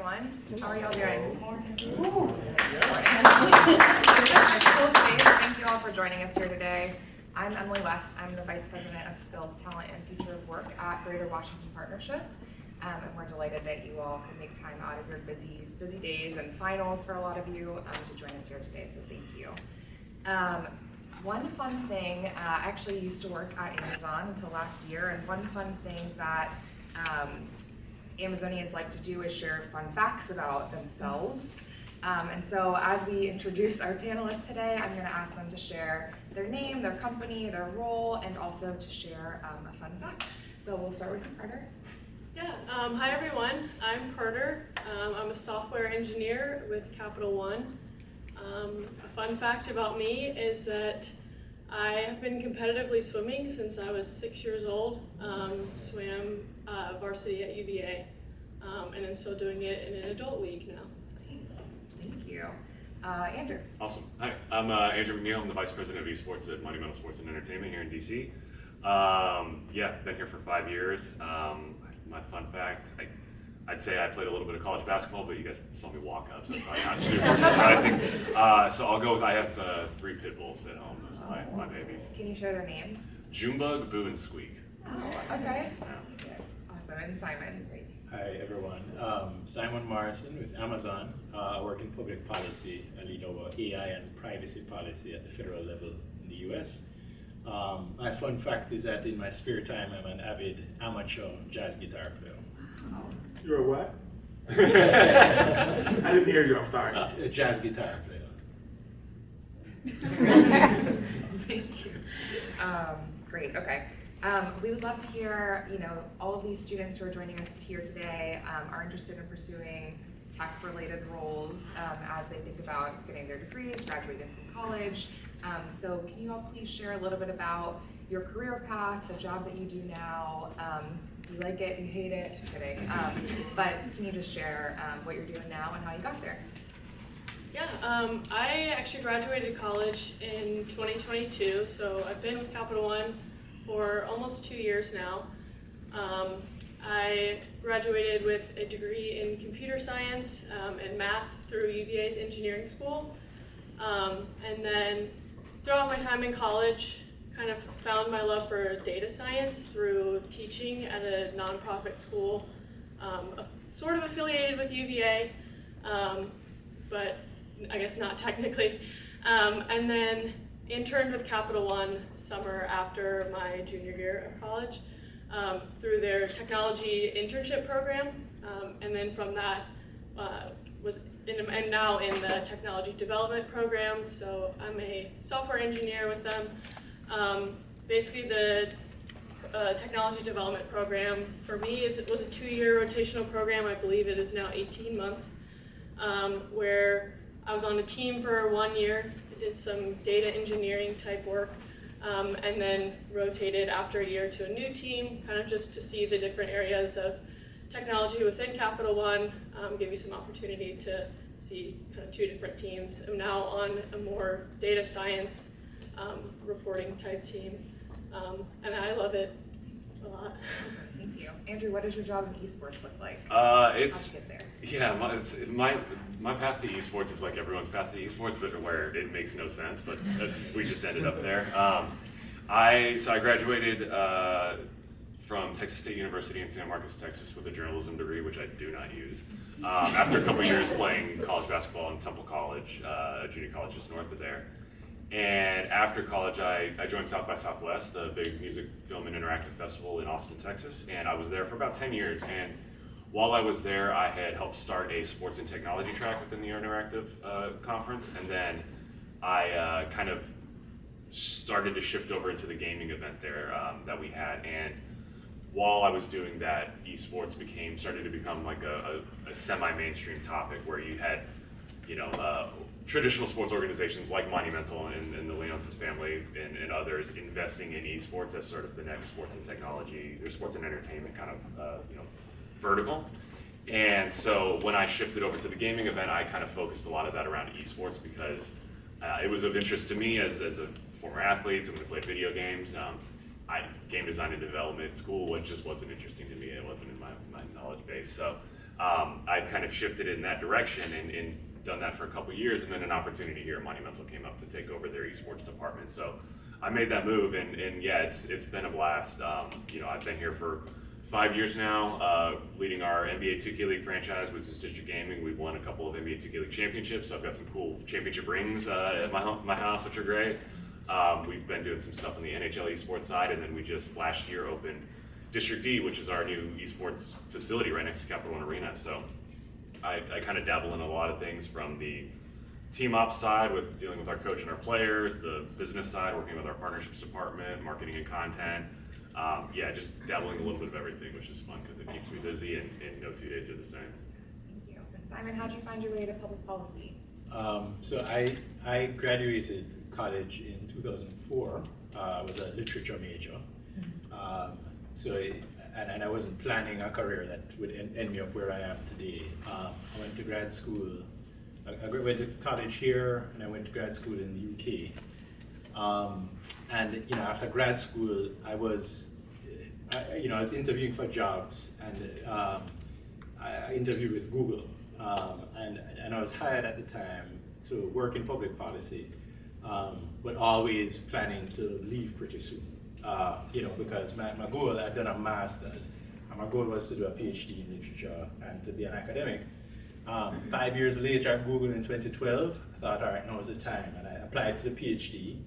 everyone. How are y'all doing? Morning. Thank you all for joining us here today. I'm Emily West. I'm the Vice President of Skills, Talent, and Future of Work at Greater Washington Partnership. And we're delighted that you all could make time out of your busy days and finals for a lot of you to join us here today, so thank you. One fun thing, I actually used to work at Amazon until last year, and one fun thing that Amazonians like to do is share fun facts about themselves. And so as we introduce our panelists today, I'm going to ask them to share their name, their company, their role, and also to share a fun fact. So we'll start with you, Carter. Yeah, hi everyone. I'm Carter. I'm a software engineer with Capital One. A fun fact about me is that I have been competitively swimming since I was 6 years old. Swam varsity at UVA, and I'm still doing it in an adult league now. Nice, thank you. Andrew. Awesome. Hi, I'm Andrew McNeil. I'm the Vice President of Esports at Monumental Sports and Entertainment here in DC. Yeah, been here for 5 years. My fun fact, I'd say I played a little bit of college basketball, but you guys saw me walk up, so it's probably not super surprising. So I'll go with, I have 3 pit bulls at home. Those are my babies. Can you share their names? Junebug, Boo, and Squeak. Oh, okay. Yeah. Awesome, and Simon. Hi everyone, Simon Morrison with Amazon. I work in public policy. I lead over AI and privacy policy at the federal level in the US. My fun fact is that in my spare time, I'm an avid amateur jazz guitar player. Wow. You're a what? I didn't hear you, I'm sorry. A jazz guitar player. Thank you. Great, okay. We would love to hear, all of these students who are joining us here today are interested in pursuing tech-related roles as they think about getting their degrees, graduating from college. So can you all please share a little bit about your career path, the job that you do now? Do you like it, do you hate it? Just kidding. But can you just share what you're doing now and how you got there? Yeah, I actually graduated college in 2022, so I've been with Capital One for almost 2 years now. I graduated with a degree in computer science and math through UVA's engineering school. And then throughout my time in college, kind of found my love for data science through teaching at a nonprofit school, sort of affiliated with UVA, but I guess not technically. And then interned with Capital One summer after my junior year of college through their technology internship program. And then from that and now in the technology development program. So I'm a software engineer with them. Basically the technology development program for me was a 2-year rotational program. I believe it is now 18 months, where I was on a team for 1 year, did some data engineering type work, and then rotated after a year to a new team, kind of just to see the different areas of technology within Capital One, give you some opportunity to see kind of 2 different teams. I'm now on a more data science reporting type team, and I love it a lot. Awesome, thank you. Andrew, what does your job in esports look like? It's, How'd you get there? yeah, my path to esports is like everyone's path to esports, but where it makes no sense, but we just ended up there. I graduated from Texas State University in San Marcos, Texas with a journalism degree, which I do not use. After a couple years playing college basketball in Temple College, a junior college just north of there. And after college, I joined South by Southwest, a big music, film, and interactive festival in Austin, Texas. And I was there for about 10 years. And while I was there, I had helped start a sports and technology track within the interactive conference. And then I kind of started to shift over into the gaming event there that we had. And while I was doing that, esports started to become like a semi-mainstream topic where you had, traditional sports organizations like Monumental and the Leonsis family and others investing in esports as sort of the next sports and technology or sports and entertainment kind of vertical. And so when I shifted over to the gaming event, I kind of focused a lot of that around esports because it was of interest to me as a former athlete, someone who played video games. Game design and development at school, which just wasn't interesting to me. It wasn't in my knowledge base. So I kind of shifted in that direction and done that for a couple years, and then an opportunity here at Monumental came up to take over their esports department. So I made that move, and yeah, it's been a blast. I've been here for 5 years now, leading our NBA 2K League franchise, which is District Gaming. We've won a couple of NBA 2K League championships, so I've got some cool championship rings at my house, which are great. We've been doing some stuff on the NHL esports side, and then we just last year opened District D, which is our new esports facility right next to Capital One Arena. So I kind of dabble in a lot of things, from the team ops side with dealing with our coach and our players, the business side, working with our partnerships department, marketing and content. Just dabbling a little bit of everything, which is fun because it keeps me busy, and no 2 days are the same. Thank you. And Simon, how'd you find your way to public policy? So I graduated college in 2004 with a literature major. And I wasn't planning a career that would end me up where I am today. I went to grad school. I went to college here, and I went to grad school in the UK. After grad school, I was interviewing for jobs, and I interviewed with Google, and I was hired at the time to work in public policy, but always planning to leave pretty soon. Because my goal, I'd done a master's, and my goal was to do a PhD in literature and to be an academic. 5 years later at Google in 2012, I thought, all right, now is the time, and I applied to the PhD,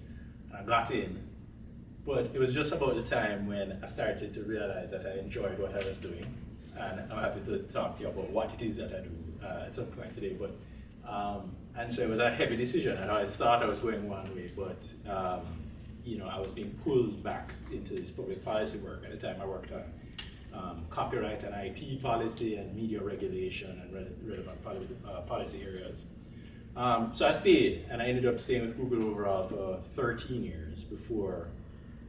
and I got in. But it was just about the time when I started to realize that I enjoyed what I was doing, and I'm happy to talk to you about what it is that I do at some point today. But and so it was a heavy decision, and I always thought I was going one way, but I was being pulled back into this public policy work. At the time, I worked on copyright and IP policy and media regulation and relevant policy areas. So I stayed, and I ended up staying with Google overall for 13 years before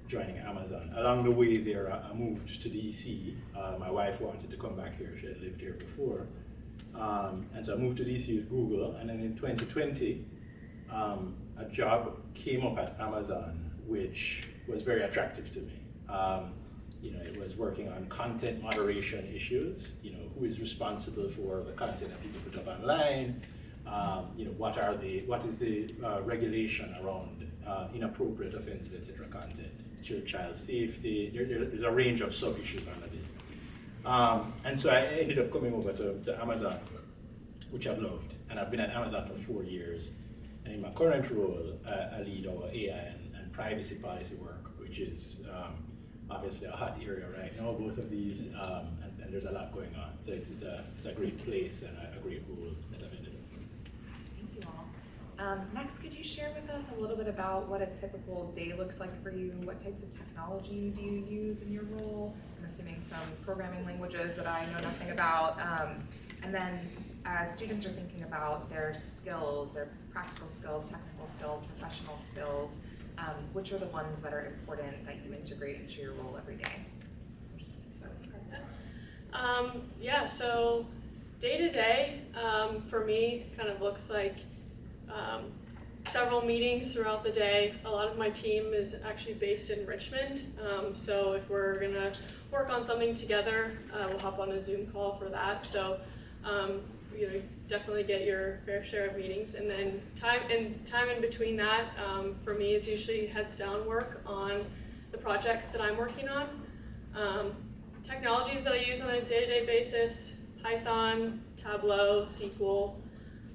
joining Amazon. Along the way there, I moved to DC. My wife wanted to come back here. She had lived here before. And so I moved to DC with Google, and then in 2020, a job came up at Amazon, which was very attractive to me. It was working on content moderation issues. Who is responsible for the content that people put up online? What is the regulation around inappropriate, offensive, etc. content? Child safety. There's a range of sub-issues under this. And so I ended up coming over to Amazon, which I've loved. And I've been at Amazon for 4 years. And in my current role, I lead our AI and privacy policy work, which is obviously a hot area right now, both of these, and there's a lot going on. So it's a great place and a great role that I've ended up. Thank you all. Next, could you share with us a little bit about what a typical day looks like for you? What types of technology do you use in your role? I'm assuming some programming languages that I know nothing about. And then as students are thinking about their skills, their practical skills, technical skills, professional skills, which are the ones that are important that you integrate into your role every day? So day to day for me kind of looks like several meetings throughout the day. A lot of my team is actually based in Richmond, so if we're gonna work on something together, we'll hop on a Zoom call for that. So definitely get your fair share of meetings, and then time in between that for me is usually heads down work on the projects that I'm working on. Technologies that I use on a day-to-day basis: Python, Tableau, SQL,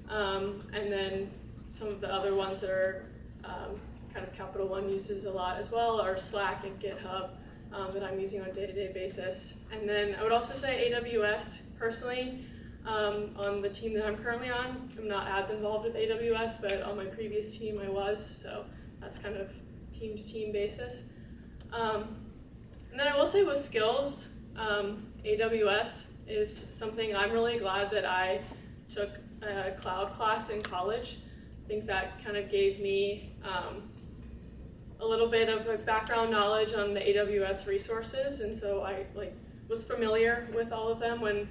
and then some of the other ones that are kind of Capital One uses a lot as well are Slack and GitHub that I'm using on a day-to-day basis. And then I would also say AWS personally. On the team that I'm currently on, I'm not as involved with AWS, but on my previous team I was, so that's kind of team-to-team basis. And then I will say with skills, AWS is something I'm really glad that I took a cloud class in college. I think that kind of gave me a little bit of a background knowledge on the AWS resources, and so I was familiar with all of them when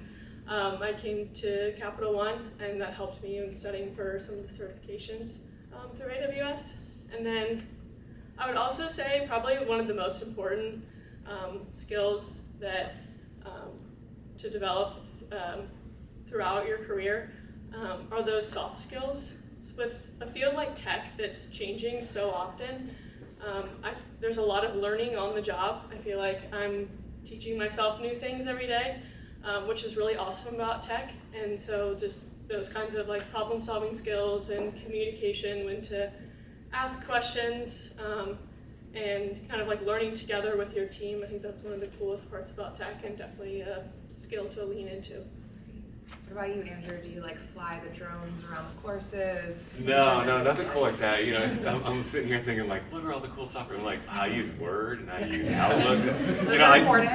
I came to Capital One, and that helped me in studying for some of the certifications through AWS. And then I would also say probably one of the most important skills that to develop throughout your career are those soft skills. With a field like tech that's changing so often, there's a lot of learning on the job. I feel like I'm teaching myself new things every day, which is really awesome about tech. And so just those kinds of like problem solving skills and communication, when to ask questions, and kind of like learning together with your team. I think that's one of the coolest parts about tech, and definitely a skill to lean into. What about you, Andrew? Do you like fly the drones around the courses? No, nothing cool like that. You know, I'm sitting here thinking like, what are all the cool software? I'm like, I use Word and I use Outlook. Those are important.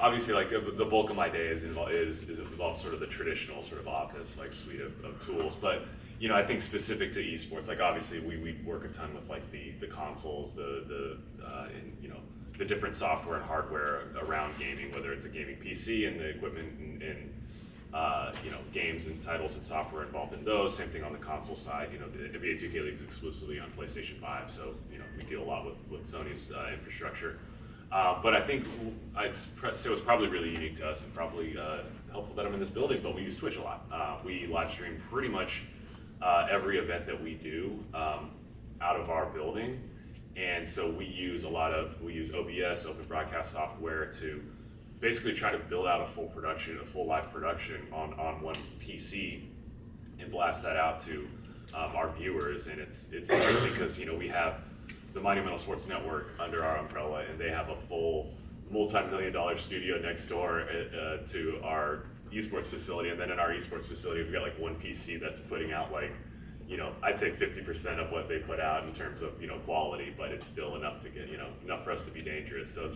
Obviously, like the bulk of my day is involved sort of the traditional sort of office like suite of tools. But you know, I think specific to esports, like obviously we work a ton with like the consoles, and you know, the different software and hardware around gaming, whether it's a gaming PC and the equipment and you know, games and titles and software involved in those. Same thing on the console side. You know, the NBA 2K League is exclusively on PlayStation 5, so you know we deal a lot with Sony's infrastructure. But I think I'd say what's probably really unique to us and probably helpful that I'm in this building, but we use Twitch a lot. We live stream pretty much every event that we do out of our building. And so we use OBS, open broadcast software, to basically try to build out a full live production on one PC and blast that out to our viewers. And it's interesting because, you know, we have the Monumental Sports Network under our umbrella, and they have a full multi-million-dollar studio next door to our esports facility. And then in our esports facility, we've got like one PC that's putting out like, you know, I'd say 50% of what they put out in terms of, you know, quality, but it's still enough to get, you know, enough for us to be dangerous. So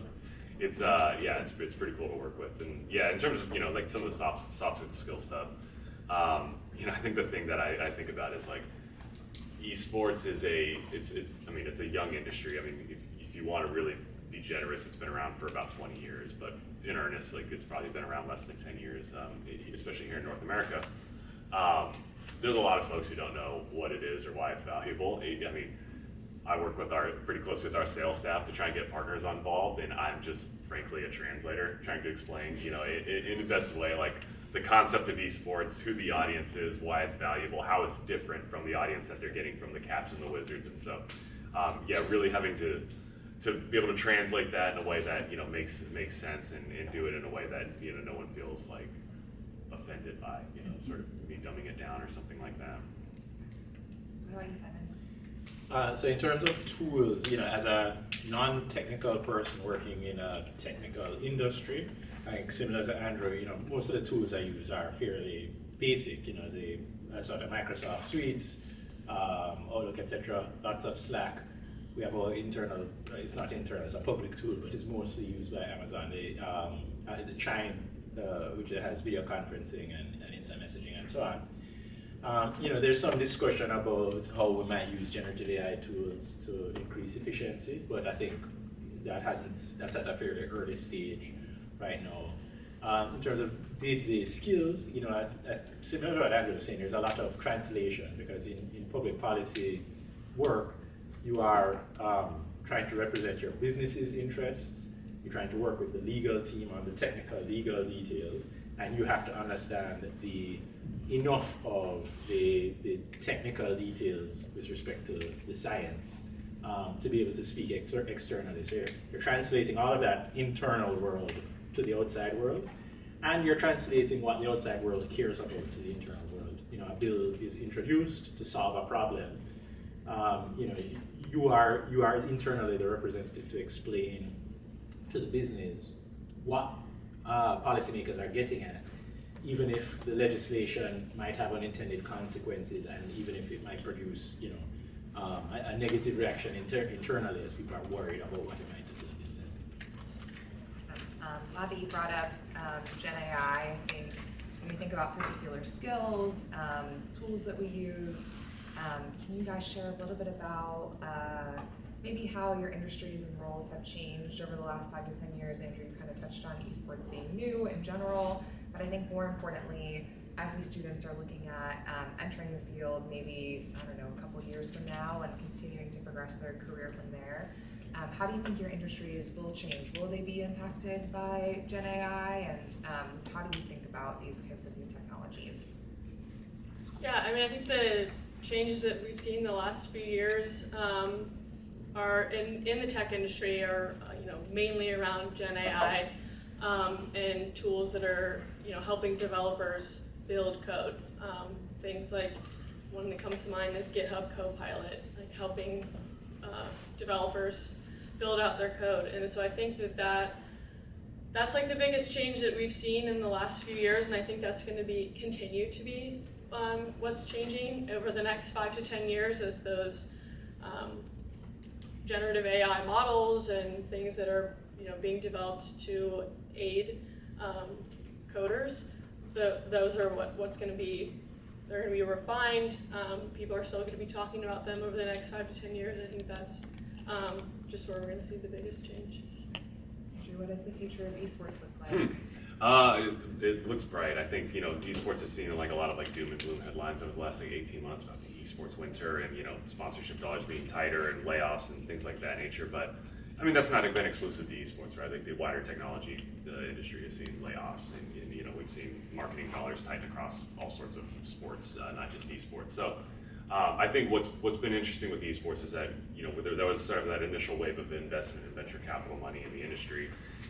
it's pretty cool to work with. And yeah, in terms of, you know, like some of the soft skill stuff, you know, I think the thing that I think about is like, esports is it's a young industry. I mean, if you want to really be generous, it's been around for about 20 years, but in earnest, like it's probably been around less than 10 years, especially here in North America. There's a lot of folks who don't know what it is or why it's valuable. I mean, I work pretty closely with our sales staff to try and get partners involved, and I'm just frankly a translator trying to explain, you know, in the best way, like the concept of esports, who the audience is, why it's valuable, how it's different from the audience that they're getting from the Caps and the Wizards. And so, yeah, really having to be able to translate that in a way that, you know, makes sense and do it in a way that, you know, no one feels like offended by, you know, sort of me dumbing it down or something like that. What about you, Simon? So in terms of tools, you know, as a non-technical person working in a technical industry, I think similar to Andrew, you know, most of the tools I use are fairly basic. You know, the sort of Microsoft suites, Outlook, etc. Lots of Slack. We have our internal. It's not internal; it's a public tool, but it's mostly used by Amazon. The Chime, which has video conferencing and instant messaging and so on. You know, there's some discussion about how we might use generative AI tools to increase efficiency, but I think that's at a fairly early stage right now. In terms of day-to-day skills, you know, similar to what Andrew was saying, there's a lot of translation because in public policy work, you are trying to represent your business's interests. You're trying to work with the legal team on the technical legal details, and you have to understand enough of the technical details with respect to the science to be able to speak externally. So you're translating all of that internal world to the outside world, and you're translating what the outside world cares about to the internal world. You know, a bill is introduced to solve a problem. You know, you are internally the representative to explain to the business what policymakers are getting at, even if the legislation might have unintended consequences, and even if it might produce, you know, a negative reaction internally as people are worried about what it might do to the business. Awesome. Glad that you brought up Gen AI. I think when we think about particular skills, tools that we use, can you guys share a little bit about maybe how your industries and roles have changed over the last 5 to 10 years? Andrew, you kind of touched on esports being new in general, but I think more importantly, as these students are looking at entering the field, maybe, I don't know, a couple years from now and continuing to progress their career from there, How do you think your industries will change? Will they be impacted by Gen AI? And how do you think about these types of new technologies? Yeah, I mean, I think the changes that we've seen the last few years are in the tech industry are mainly around Gen AI and tools that are helping developers build code. Things like one that comes to mind is GitHub Copilot, like helping developers build out their code. And so I think that's like the biggest change that we've seen in the last few years, and I think that's going to continue to be what's changing over the next 5 to 10 years as those generative AI models and things that are being developed to aid coders. Those are what's going to be. They're going to be refined. People are still going to be talking about them over the next 5 to 10 years. I think that's just where we're going to see the biggest change. Andrew, what does the future of esports look like? It looks bright. I think esports has seen like a lot of like doom and gloom headlines over the last like 18 months about the esports winter and sponsorship dollars being tighter and layoffs and things like that nature. But I mean that's not been exclusive to esports, right? Like the wider technology industry has seen layoffs and we've seen marketing dollars tighten across all sorts of sports, not just esports. So I think what's been interesting with esports is that there was sort of that initial wave of investment and venture capital money in the industry,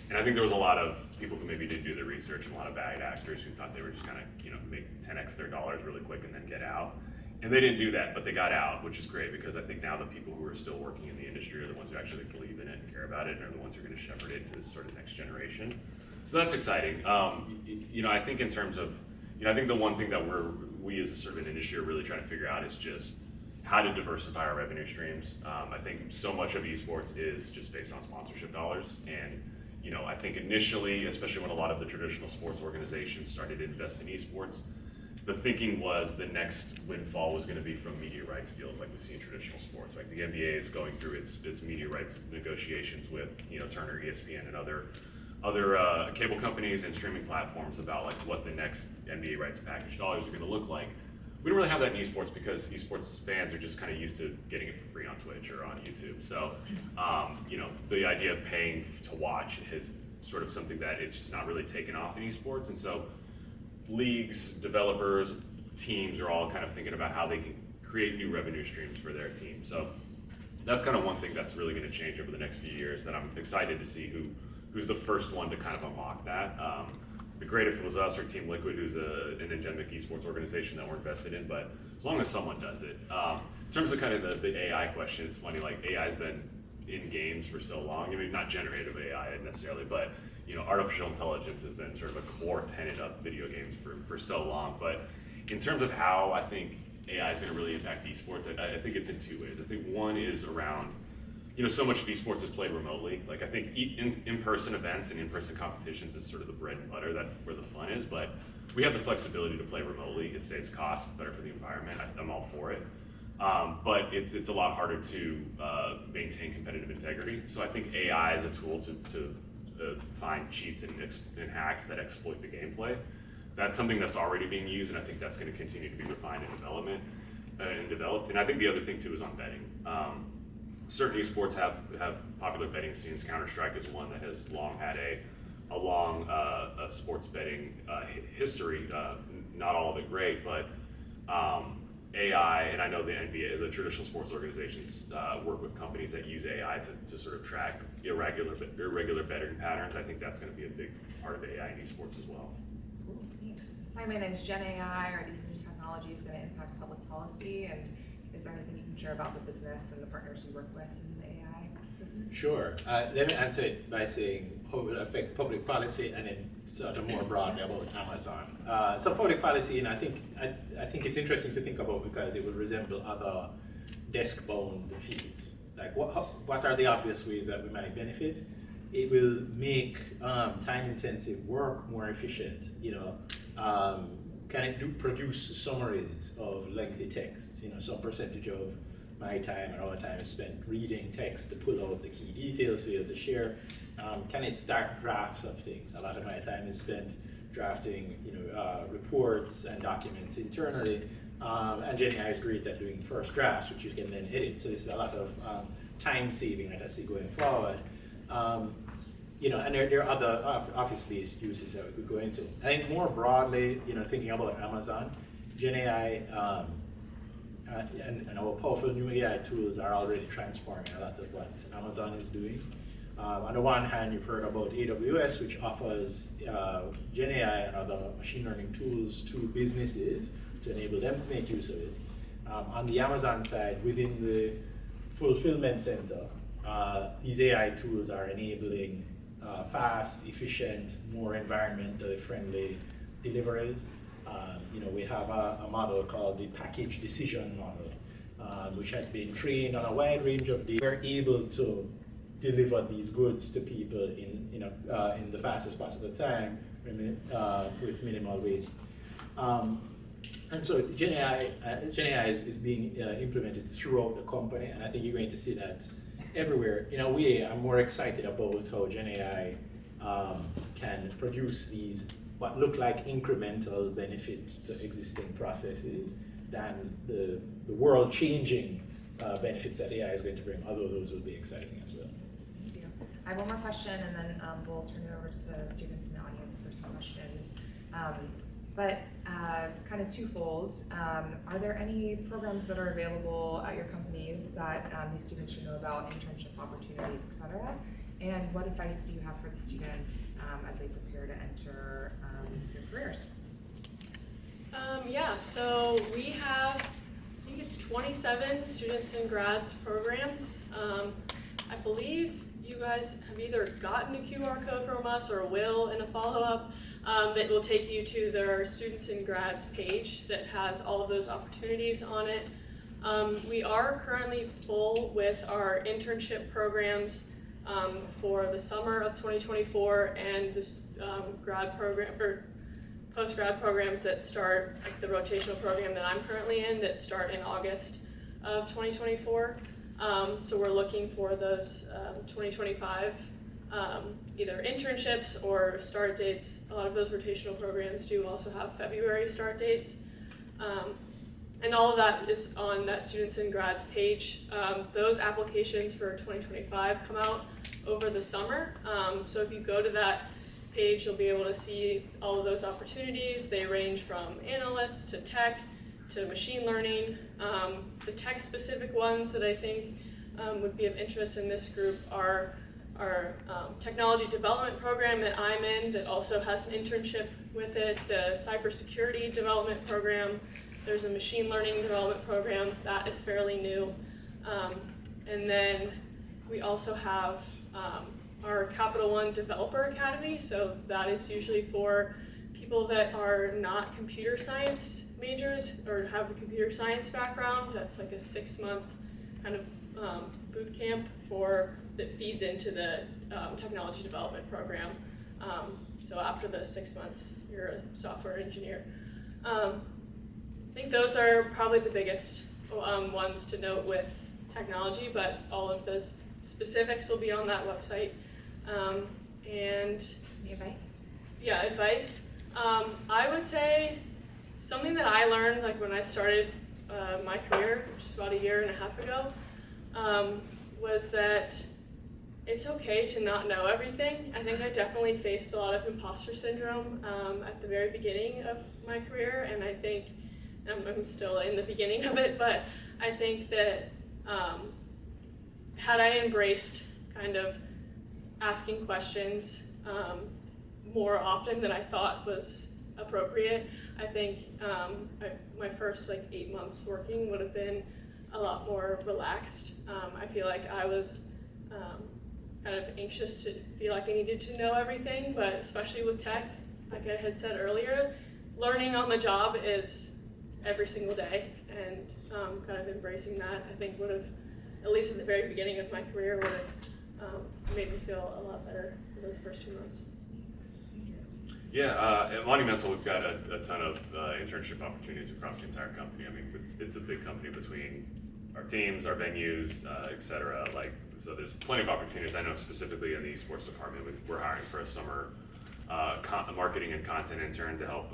and I think there was a lot of people who maybe didn't do the research and a lot of bad actors who thought they were just kind of make 10x their dollars really quick and then get out. And they didn't do that, but they got out, which is great because I think now the people who are still working in the industry are the ones who actually believe in it and care about it and are the ones who are going to shepherd it to this sort of next generation. So that's exciting. I think in terms of, I think the one thing that we as a sort of an industry are really trying to figure out is just how to diversify our revenue streams. I think so much of esports is just based on sponsorship dollars. And, I think initially, especially when a lot of the traditional sports organizations started to invest in esports, the thinking was the next windfall was going to be from media rights deals like we see in traditional sports. Like the NBA is going through its media rights negotiations with Turner, ESPN, and other cable companies and streaming platforms about like what the next NBA rights package dollars are going to look like. We don't really have that in esports because esports fans are just kind of used to getting it for free on Twitch or on YouTube. So, the idea of paying to watch is sort of something that it's just not really taken off in esports. And so, leagues, developers, teams are all kind of thinking about how they can create new revenue streams for their team. So, that's kind of one thing that's really going to change over the next few years that I'm excited to see who's the first one to kind of unlock that. It'd be great if it was us or Team Liquid, who's an endemic esports organization that we're invested in, but as long as someone does it. In terms of kind of the AI question, it's funny, like AI's been in games for so long. I mean, not generative AI necessarily, but artificial intelligence has been sort of a core tenet of video games for so long. But in terms of how I think AI is going to really impact esports, I think it's in two ways. I think one is around so much of esports is played remotely. Like I think in-person events and in-person competitions is sort of the bread and butter. That's where the fun is. But we have the flexibility to play remotely. It saves costs, better for the environment. I'm all for it. But it's a lot harder to maintain competitive integrity. So I think AI is a tool to find cheats and hacks that exploit the gameplay. That's something that's already being used, and I think that's going to continue to be refined and developed. And I think the other thing too is on betting. Certain esports have popular betting scenes. Counter-Strike is one that has long had a long sports betting history. Not all of it great, but AI, and I know the NBA, the traditional sports organizations work with companies that use AI to sort of track irregular betting patterns. I think that's going to be a big part of AI in esports as well. Cool, thanks. Simon, is Gen AI or these new technologies going to impact public policy? And is there anything you can share about the business and the partners you work with in the AI business? Sure. Let me answer it by saying how it will affect public policy and then sort of more broadly about Amazon. So public policy, and I think it's interesting to think about because it will resemble other desk-bound fields. Like what are the obvious ways that we might benefit? It will make time-intensive work more efficient. Can it produce summaries of lengthy texts? Some percentage of my time and our time is spent reading text to pull out the key details to share. Can it start drafts of things? A lot of my time is spent drafting, reports and documents internally. And GenAI is great at doing first drafts, which you can then edit. So there's a lot of time saving that I see going forward. And there are other office-based uses that we could go into. I think more broadly, thinking about Amazon, GenAI and our powerful new AI tools are already transforming a lot of what Amazon is doing. On the one hand, you've heard about AWS, which offers GenAI and other machine learning tools to businesses to enable them to make use of it. On the Amazon side, within the fulfillment center, these AI tools are enabling fast, efficient, more environmentally friendly deliveries. We have a model called the package decision model, which has been trained on a wide range of data. We're able to deliver these goods to people in the fastest possible time with minimal waste. And so GenAI is being implemented throughout the company, and I think you're going to see that everywhere. In a way, I'm more excited about how GenAI can produce these what look like incremental benefits to existing processes than the world-changing benefits that AI is going to bring, although those will be exciting as well. Thank you. I have one more question, and then we'll turn it over to students in the audience for some questions. But kind of twofold, are there any programs that are available at your companies that these students should know about, internship opportunities, et cetera? And what advice do you have for the students as they prepare to enter their careers? So we have, I think it's 27 students and grads programs. I believe you guys have either gotten a QR code from us or will in a follow-up that will take you to their students and grads page that has all of those opportunities on it. We are currently full with our internship programs for the summer of 2024 and this grad program or post-grad programs that start, like the rotational program that I'm currently in, that start in August of 2024. So we're looking for those 2025 either internships or start dates. A lot of those rotational programs do also have February start dates. And all of that is on that Students and Grads page. Those applications for 2025 come out over the summer. So if you go to that page, you'll be able to see all of those opportunities. They range from analyst to tech to machine learning. The tech-specific ones that I think would be of interest in this group are our technology development program that I'm in that also has an internship with it, the cybersecurity development program. There's a machine learning development program that is fairly new. And then we also have our Capital One Developer Academy. So that is usually for people that are not computer science majors or have a computer science background. That's like a 6-month kind of boot camp that feeds into the technology development program. So after the 6 months, you're a software engineer. I think those are probably the biggest ones to note with technology, but all of the specifics will be on that website. And Any advice? yeah, advice. I would say something that I learned like when I started my career, which is about 1.5 years ago, was that it's okay to not know everything. I think I definitely faced a lot of imposter syndrome at the very beginning of my career, and I think I'm still in the beginning of it, but I think that had I embraced kind of asking questions more often than I thought was appropriate, I think my first 8 months working would have been a lot more relaxed. I feel like I was kind of anxious to feel like I needed to know everything, but especially with tech, like I had said earlier, learning on the job is every single day, and kind of embracing that, I think would have, at least at the very beginning of my career, would have made me feel a lot better for those first 2 months. Yeah, at Monumental, we've got a ton of internship opportunities across the entire company. I mean, it's a big company between our teams, our venues, et cetera. So there's plenty of opportunities. I know specifically in the esports department, we're hiring for a summer marketing and content intern to help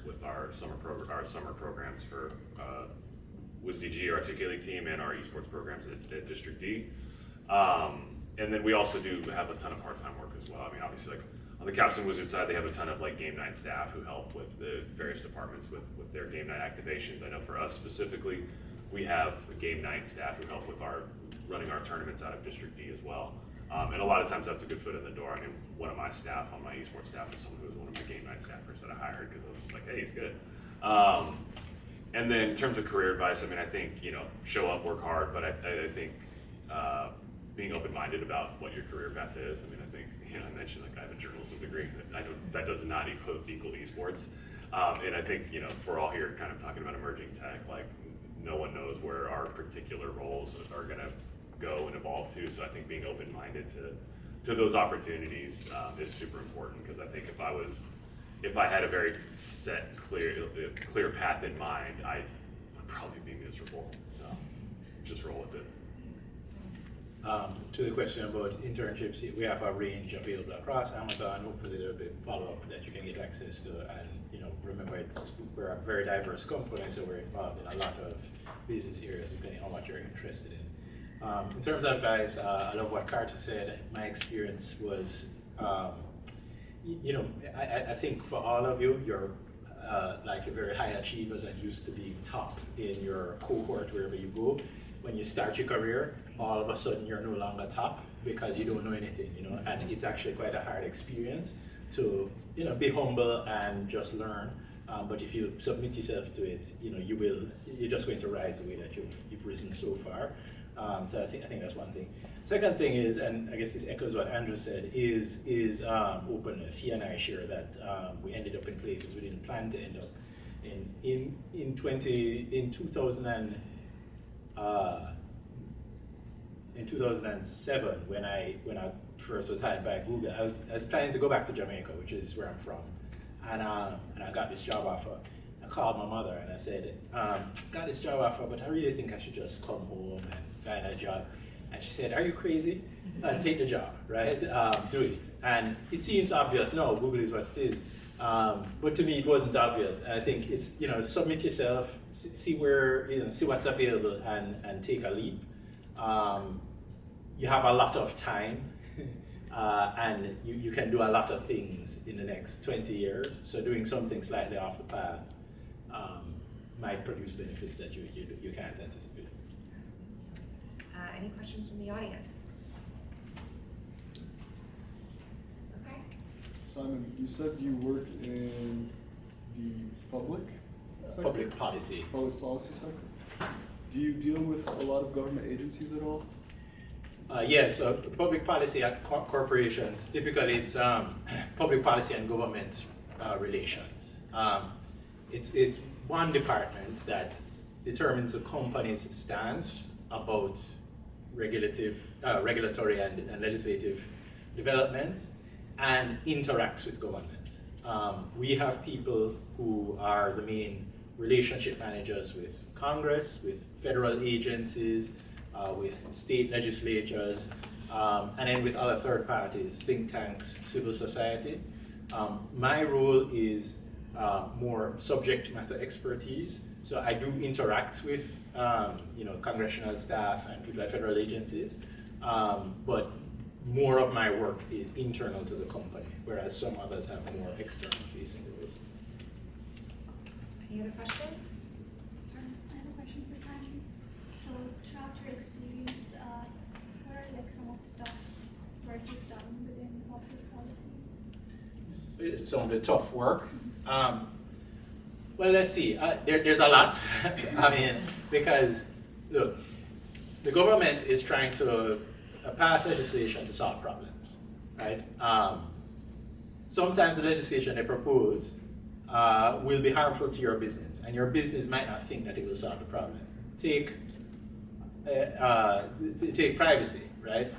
with our summer programs for WSDG, our Articulate team, and our esports programs at District D. And then we also do have a ton of part-time work as well. I mean, obviously, like on the Caps and Wizards side, they have a ton of like game night staff who help with the various departments with their game night activations. I know for us specifically, we have game night staff who help with running our tournaments out of District D as well. And a lot of times that's a good foot in the door. I mean, one of my staff on my esports staff is someone who was one of my game night staffers that I hired because I was just like, hey, he's good. And then in terms of career advice, I mean, I think, show up, work hard, but I think being open-minded about what your career path is. I mean, I think, I mentioned like I have a journalism degree. That does not equal esports. And I think, if we're all here kind of talking about emerging tech, like no one knows where our particular roles are gonna go and evolve to. So I think being open-minded to those opportunities is super important, because I think if I had a very set, clear path in mind, I would probably be miserable. So just roll with it. To the question about internships, we have a range available across Amazon. Hopefully there'll be follow-up that you can get access to. And remember, we're a very diverse company, so we're involved in a lot of business areas depending on what you're interested in. In terms of advice, I love what Carter said. My experience was, I think for all of you, you're like very high achievers and used to be top in your cohort wherever you go. When you start your career, all of a sudden you're no longer top because you don't know anything, and it's actually quite a hard experience to, be humble and just learn. But if you submit yourself to it, you're just going to rise the way that you've risen so far. So I think that's one thing. Second thing is, and I guess this echoes what Andrew said, is openness. He and I share that we ended up in places we didn't plan to end up in 2007, when I first was hired by Google, I was planning to go back to Jamaica, which is where I'm from, and I got this job offer. I called my mother and I said, got this job offer, but I really think I should just come home and find a job. And she said, are you crazy? Take the job, right? Do it. And it seems obvious. No, Google is what it is. But to me, it wasn't obvious. And I think it's, submit yourself, see where, see what's available, and take a leap. You have a lot of time, and you can do a lot of things in the next 20 years. So doing something slightly off the path might produce benefits that you can't anticipate. Any questions from the audience? Okay. Simon, you said you work in the public sector? Public policy. Public policy sector. Do you deal with a lot of government agencies at all? Yes, so public policy at corporations, typically it's public policy and government relations. It's one department that determines a company's stance about regulatory and legislative developments and interacts with government. We have people who are the main relationship managers with Congress, with federal agencies, with state legislatures, and then with other third parties, think tanks, civil society. My role is more subject matter expertise. So I do interact with congressional staff and people at federal agencies, but more of my work is internal to the company, whereas some others have more external facing roles. Any other questions? I have a question for Simon. So throughout your experience, what are like some of the tough work you've done within public policies? Some of the tough work. Well, let's see. There's a lot. I mean, because look, the government is trying to pass legislation to solve problems, right? Sometimes the legislation they propose will be harmful to your business, and your business might not think that it will solve the problem. Take privacy, right?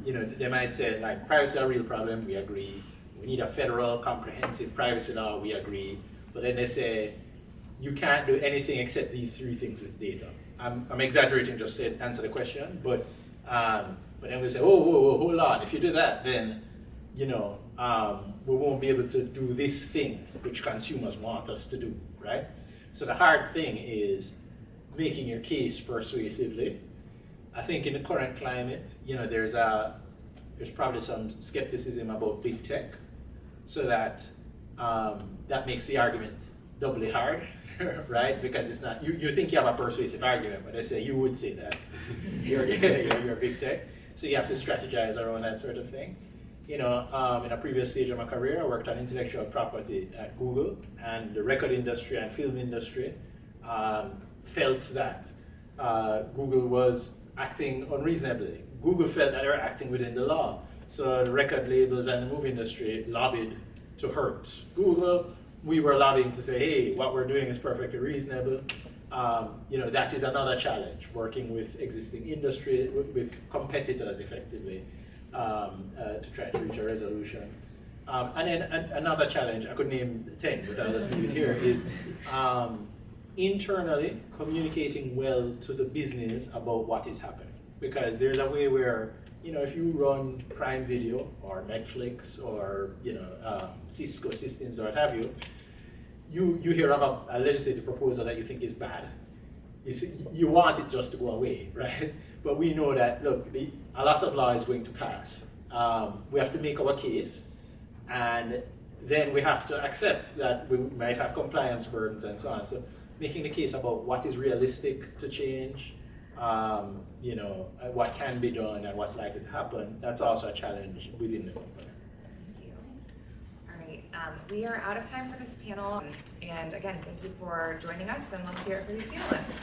They might say like privacy is a real problem. We agree. We need a federal comprehensive privacy law. We agree. But then they say you can't do anything except these three things with data. I'm exaggerating just to answer the question, but then we say, whoa, hold on. If you do that, then we won't be able to do this thing which consumers want us to do, right? So the hard thing is making your case persuasively. I think in the current climate, there's probably some skepticism about big tech, so that that makes the argument doubly hard, right? Because it's not, you think you have a persuasive argument, but I say you would say that you're big tech, so you have to strategize around that sort of thing. In a previous stage of my career, I worked on intellectual property at Google, and the record industry and film industry felt that Google was acting unreasonably. Google felt that they were acting within the law. So the record labels and the movie industry lobbied to hurt Google. We were lobbying to say, hey, what we're doing is perfectly reasonable. That is another challenge, working with existing industry, with competitors effectively, to try to reach a resolution. And then another challenge, I could name 10, but I'll just leave it here, is internally communicating well to the business about what is happening. Because there's a way where, if you run Prime Video or Netflix or, Cisco systems or what have you, you hear of a legislative proposal that you think is bad. You want it just to go away, right? But we know that, look, a lot of law is going to pass. We have to make our case, and then we have to accept that we might have compliance burdens and so on. So making the case about what is realistic to change, what can be done and what's likely to happen, that's also a challenge within the company. Thank you. All right, we are out of time for this panel. And again, thank you for joining us, and let's hear it for these panelists.